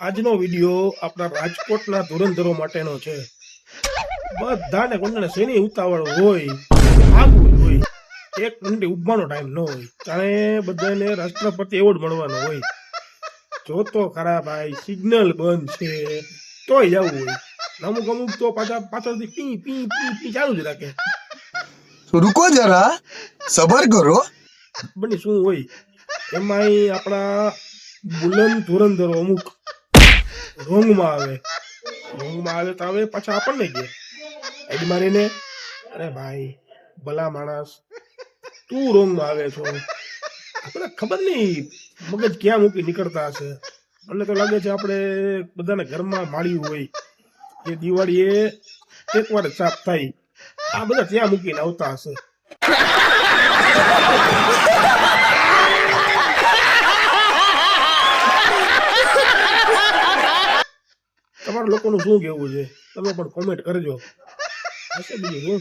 આજનો વિડીયો આપણા રાજકોટના ધુરંધરો માટેનો છે. બધાને કોઈને શેની ઉતાવળ હોય, આગવું હોય, એક મિનિટ ઉભવાનો ટાઈમ ન હોય, જાણે બધાને રાષ્ટ્રપતિ એવોર્ડ મળવાનો હોય. જો તો ખરા ભાઈ, સિગ્નલ બંધ છે તોય જવું હોય. અમુક અમુક તો પાછળથી પી પી પી પી ચાલુ જ રાખે. रुको जरा सबर करो. બની શું હોય એમાંય આપણા બુલંદ ધુરંધરો અમુક રોંગમાં આવે તો હવે પાછા આપણને કે એડી મારીને, અરે ભાઈ ભલા માણસ તું રોંગમાં આવે છો. આપણે ખબર નહીં મગજ ક્યાં મૂકી નીકળતા હશે. મને તો લાગે છે આપણે બધાને ઘરમાં માળ્યું હોય એ દિવાળીએ એકવાર જ સાફ થાય, આ બધા ત્યાં મૂકીને આવતા હશે. તમારા લોકોનું શું કેવું છે તમે પણ કોમેન્ટ કરજો. હશે બીજું શું.